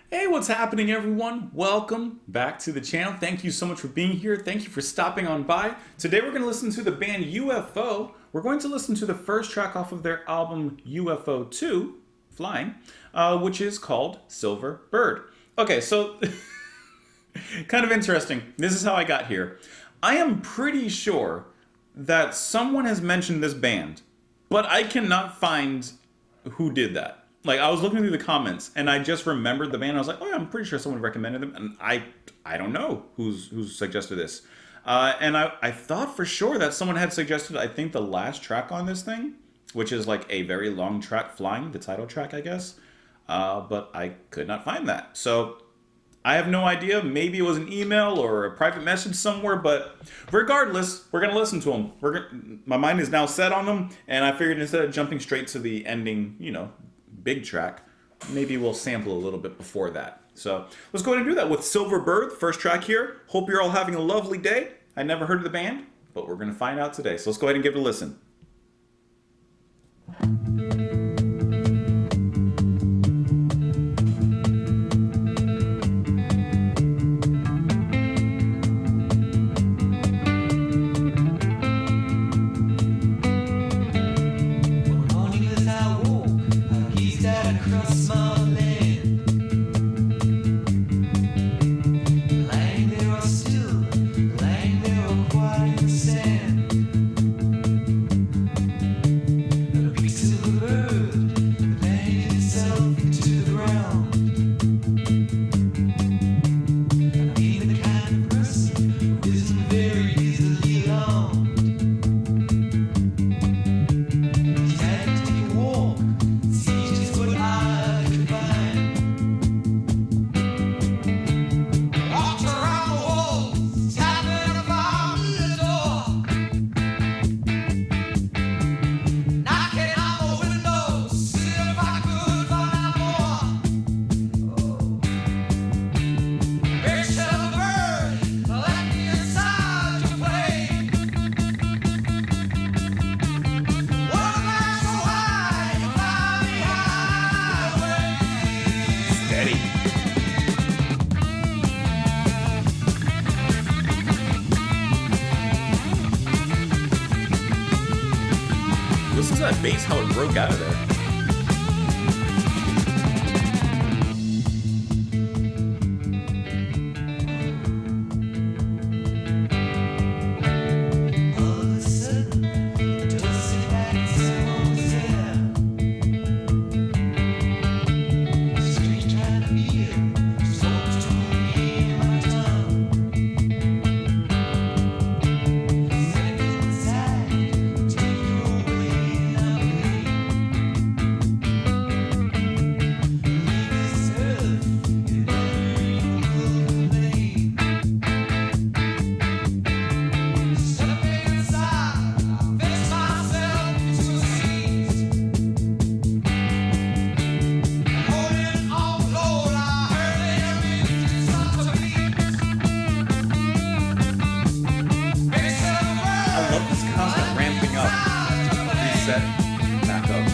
Hey, what's happening, everyone? Welcome back to the channel. Thank you so much for being here. Thank you for stopping on by. Today we're going to listen to the band UFO. We're going to listen to the first track off of their album UFO 2, Flying, which is called Silver Bird. Okay, so kind of interesting. This is how I got here. I am pretty sure that someone has mentioned this band, but I cannot find who did that. Like, I was looking through the comments, and I just remembered the band. I was like, oh, yeah, I'm pretty sure someone recommended them, and I don't know who's suggested this. And I thought for sure that someone had suggested, I think, the last track on this thing, which is like a very long track, Flying, the title track, I guess. But I could not find that. So I have no idea. Maybe it was an email or a private message somewhere, but regardless, we're going to listen to them. My mind is now set on them, and I figured instead of jumping straight to the ending, big track, maybe we'll sample a little bit before that. So let's go ahead and do that with Silver Bird, first track here. Hope you're all having a lovely day. I never heard of the band, but we're going to find out today. So let's go ahead and give it a listen. Listen to that bass, how it broke out of there. Back up.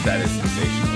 That is sensational.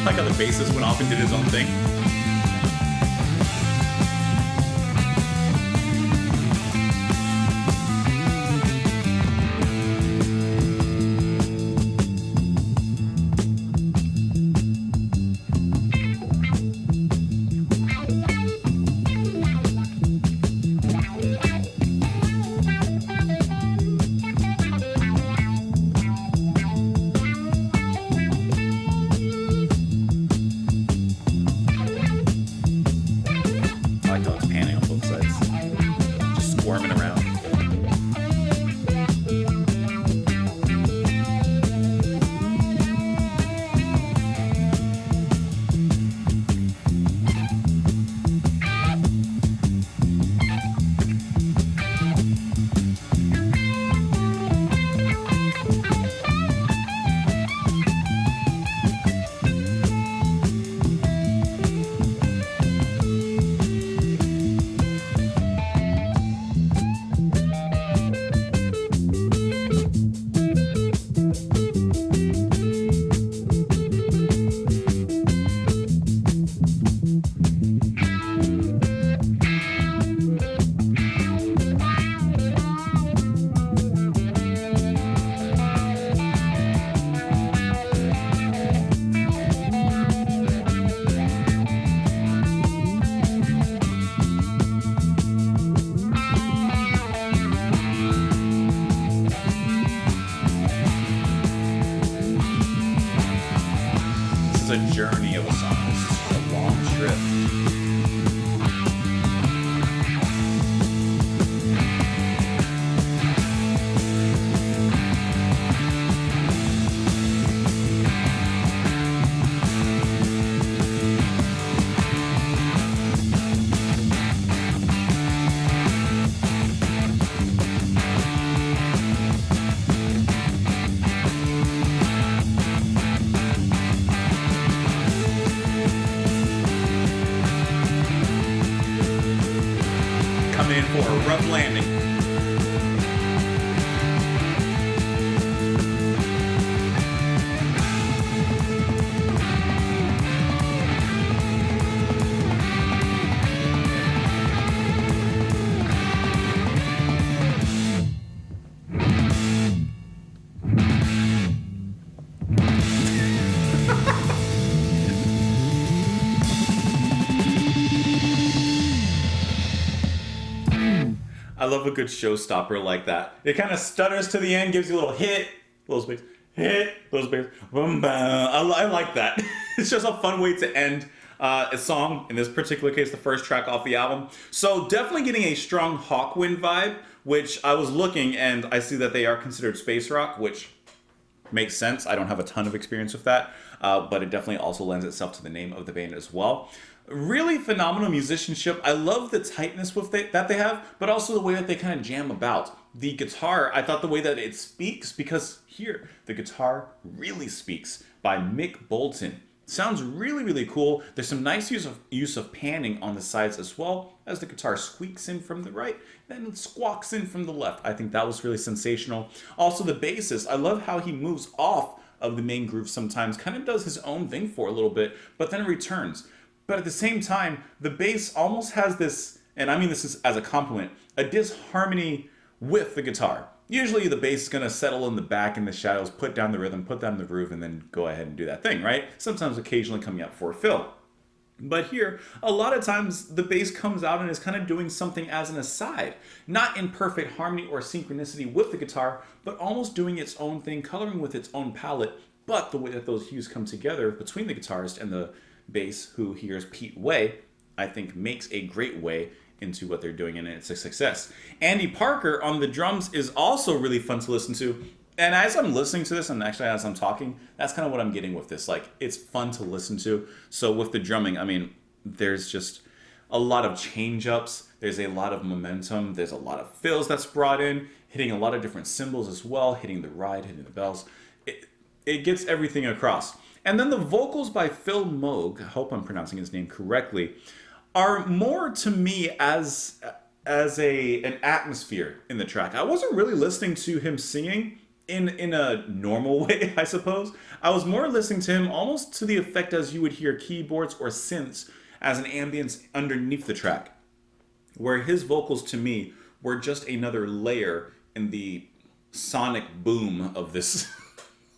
like how the bassist went off and did his own thing. A journey of a song. This is a long trip. In for a rough landing. I love a good showstopper like that. It kind of stutters to the end, gives you a little hit, little space, hit, little space, boom, bam. I like that. It's just a fun way to end a song. In this particular case, the first track off the album. So definitely getting a strong Hawkwind vibe, which I was looking and I see that they are considered space rock, which makes sense. I don't have a ton of experience with that, but it definitely also lends itself to the name of the band as well. Really phenomenal musicianship. I love the tightness that they have, but also the way that they kind of jam about. The guitar, I thought the way that it speaks, because here, the guitar really speaks by Mick Bolton. Sounds really, really cool. There's some nice use of panning on the sides as well, as the guitar squeaks in from the right, then it squawks in from the left. I think that was really sensational. Also, the bassist, I love how he moves off of the main groove sometimes, kind of does his own thing for a little bit, but then returns. But at the same time, the bass almost has this, and I mean this is as a compliment, a disharmony with the guitar. Usually the bass is going to settle in the back in the shadows, put down the rhythm, put down the groove, and then go ahead and do that thing, right? Sometimes occasionally coming up for a fill. But here, a lot of times the bass comes out and is kind of doing something as an aside. Not in perfect harmony or synchronicity with the guitar, but almost doing its own thing, coloring with its own palette. But the way that those hues come together between the guitarist and the bass, who here is Pete Way, I think makes a great way into what they're doing, and it's a success. Andy Parker on the drums is also really fun to listen to. And as I'm listening to this, and actually as I'm talking, that's kind of what I'm getting with this. Like, it's fun to listen to. So with the drumming, I mean, there's just a lot of change-ups. There's a lot of momentum. There's a lot of fills that's brought in, hitting a lot of different cymbals as well, hitting the ride, hitting the bells. It gets everything across. And then the vocals by Phil Moog, I hope I'm pronouncing his name correctly, are more to me as an atmosphere in the track. I wasn't really listening to him singing in a normal way, I suppose. I was more listening to him almost to the effect as you would hear keyboards or synths as an ambience underneath the track, where his vocals to me were just another layer in the sonic boom of this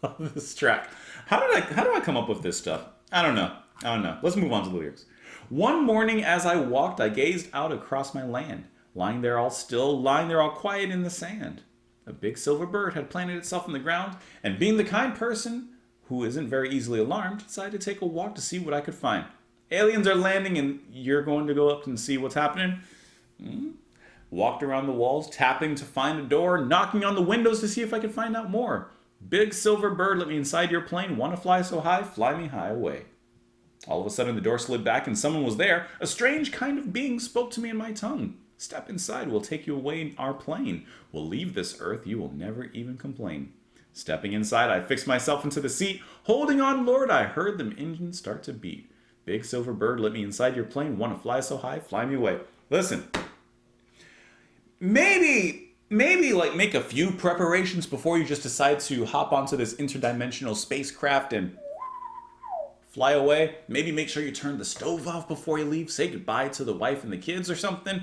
of this track. How do I come up with this stuff? I don't know. Let's move on to the lyrics. One morning as I walked, I gazed out across my land, lying there all still, lying there all quiet in the sand. A big silver bird had planted itself in the ground, and being the kind person who isn't very easily alarmed, decided to take a walk to see what I could find. Aliens are landing and you're going to go up and see what's happening? Walked around the walls, tapping to find a door, knocking on the windows to see if I could find out more. Big silver bird, let me inside your plane. Want to fly so high? Fly me high away. All of a sudden the door slid back and someone was there. A strange kind of being spoke to me in my tongue. Step inside, we'll take you away in our plane. We'll leave this earth, you will never even complain. Stepping inside, I fixed myself into the seat. Holding on, Lord, I heard them engines start to beat. Big silver bird, let me inside your plane. Want to fly so high? Fly me away. Listen, maybe like make a few preparations before you just decide to hop onto this interdimensional spacecraft and fly away. Maybe make sure you turn the stove off before you leave. Say goodbye to the wife and the kids or something.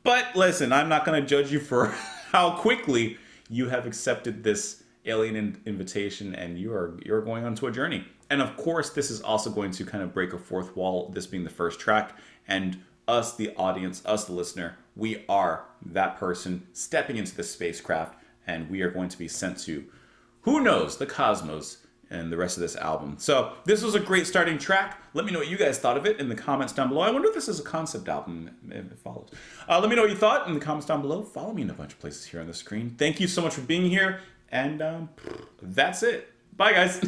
But listen, I'm not going to judge you for how quickly you have accepted this alien invitation and you're going on to a journey. And of course, this is also going to kind of break a fourth wall, this being the first track. And us, the audience, us, the listener, we are that person stepping into the spacecraft, and we are going to be sent to, who knows, the cosmos and the rest of this album. So this was a great starting track. Let me know what you guys thought of it in the comments down below. I wonder if this is a concept album, if it follows. Let me know what you thought in the comments down below. Follow me in a bunch of places here on the screen. Thank you so much for being here, and that's it. Bye, guys.